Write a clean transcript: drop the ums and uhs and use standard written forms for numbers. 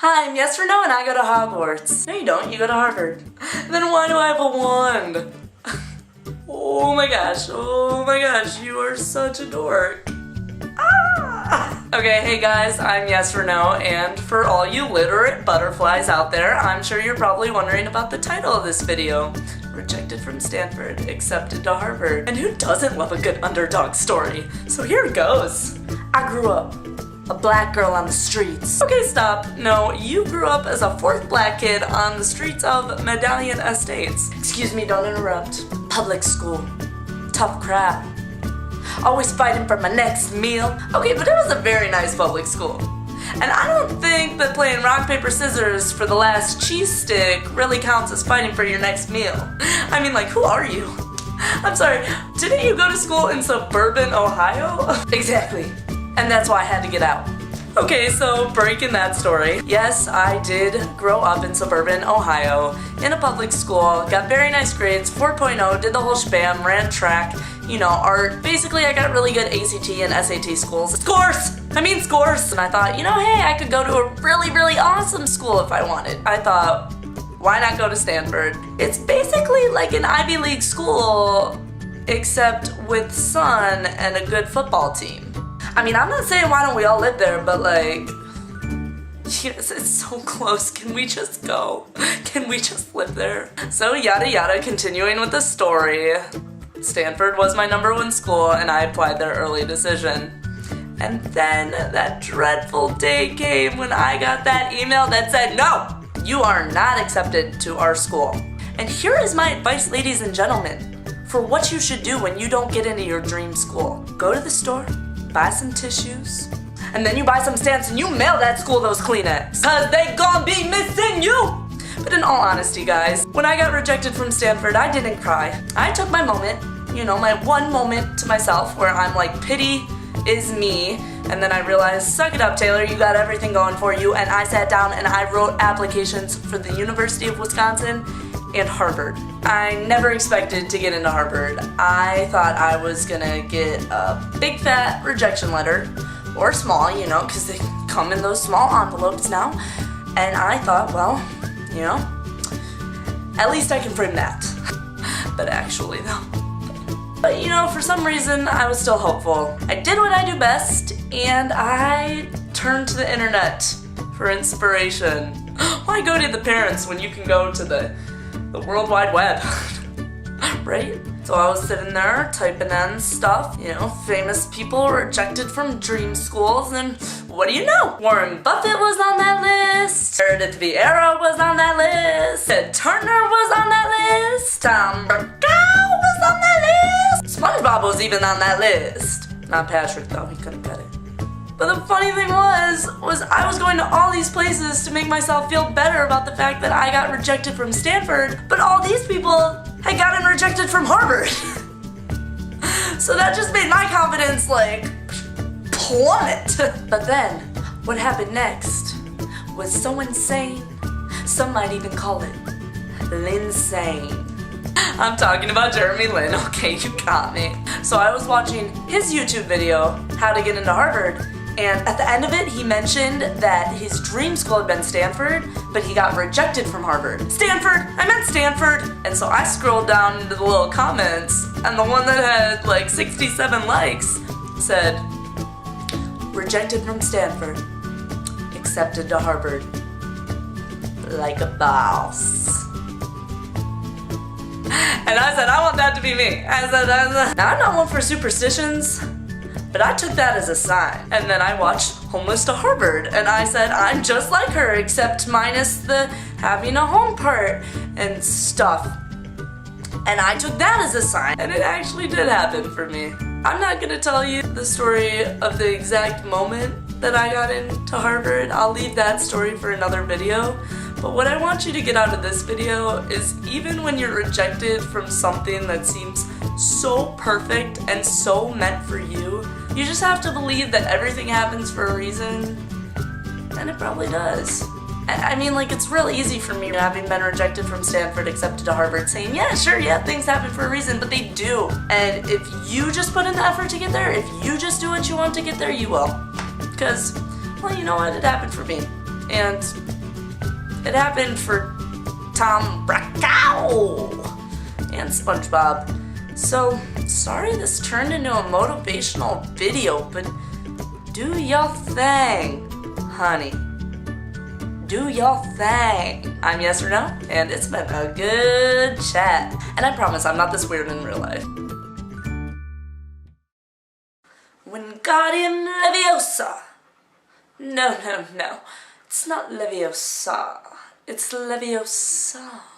Hi, I'm Yes or No and I go to Hogwarts. No you don't, you go to Harvard. Then why do I have a wand? Oh my gosh, you are such a dork. Ah! Okay, hey guys, I'm Yes or No, and for all you literate butterflies out there, I'm sure you're probably wondering about the title of this video. Rejected from Stanford, accepted to Harvard. And who doesn't love a good underdog story? So here it goes. I grew up a black girl on the streets. Okay, stop. No, you grew up as a fourth black kid on the streets of Medallion Estates. Excuse me, don't interrupt. Public school. Tough crap. Always fighting for my next meal. Okay, but it was a very nice public school. And I don't think that playing rock, paper, scissors for the last cheese stick really counts as fighting for your next meal. I mean, like, who are you? I'm sorry, didn't you go to school in suburban Ohio? Exactly. And that's why I had to get out. Okay, so breaking that story. Yes, I did grow up in suburban Ohio, in a public school, got very nice grades, 4.0, did the whole spam, ran track, you know, art. Basically, I got really good ACT and SAT scores. Scores! And I thought, you know, hey, I could go to a really, really awesome school if I wanted. I thought, why not go to Stanford? It's basically like an Ivy League school, except with sun and a good football team. I mean, I'm not saying why don't we all live there, but like, yes, it's so close. Can we just go? Can we just live there? So yada yada, continuing with the story. Stanford was my #1 school and I applied their early decision. And then that dreadful day came when I got that email that said, no, you are not accepted to our school. And here is my advice, ladies and gentlemen, for what you should do when you don't get into your dream school. Go to the store, buy some tissues, and then you buy some stamps and you mail that school those Kleenex, cause they gon' be missing you! But in all honesty, guys, when I got rejected from Stanford, I didn't cry. I took my moment, you know, my one moment to myself where I'm like, pity is me, and then I realized, suck it up, Taylor, you got everything going for you, and I sat down and I wrote applications for the University of Wisconsin and Harvard. I never expected to get into Harvard. I thought I was gonna get a big fat rejection letter, or small, you know, because they come in those small envelopes now, and I thought, well, you know, at least I can frame that. But actually, though. But you know, for some reason, I was still hopeful. I did what I do best, and I turned to the internet for inspiration. Why go to the parents when you can go to the World Wide Web? Right? So I was sitting there typing in stuff, you know, famous people rejected from dream schools, and what do you know? Warren Buffett was on that list, Meredith Vieira was on that list, Ted Turner was on that list, Tom Brokaw was on that list, SpongeBob was even on that list. Not Patrick though, he couldn't get it. But the funny thing was I was going to all these places to make myself feel better about the fact that I got rejected from Stanford, but all these people had gotten rejected from Harvard. So that just made my confidence, like, plummet. But then, what happened next was so insane, some might even call it Linsane. I'm talking about Jeremy Lin, okay, you got me. So I was watching his YouTube video, How to Get into Harvard, and at the end of it, he mentioned that his dream school had been Stanford, but he got rejected from Harvard. Stanford! I meant Stanford! And so I scrolled down into the little comments, and the one that had like 67 likes said, rejected from Stanford, accepted to Harvard, like a boss. And I said, I want that to be me. I said, now I'm not one for superstitions, but I took that as a sign. And then I watched Homeless to Harvard, and I said, I'm just like her, except minus the having a home part and stuff. And I took that as a sign, and it actually did happen for me. I'm not gonna tell you the story of the exact moment that I got into Harvard. I'll leave that story for another video. But what I want you to get out of this video is even when you're rejected from something that seems so perfect and so meant for you, you just have to believe that everything happens for a reason, and it probably does. I mean, like, it's real easy for me, having been rejected from Stanford, accepted to Harvard, saying, yeah, sure, yeah, things happen for a reason, but they do. And if you just put in the effort to get there, if you just do what you want to get there, you will. Because, well, you know what, it happened for me. And It happened for Tom Brokaw and SpongeBob. So, sorry this turned into a motivational video, but do your thing, honey. Do your thing. I'm Yes or No, and it's been a good chat. And I promise I'm not this weird in real life. Wingardium Leviosa. No. It's not Leviosa. It's Leviosa.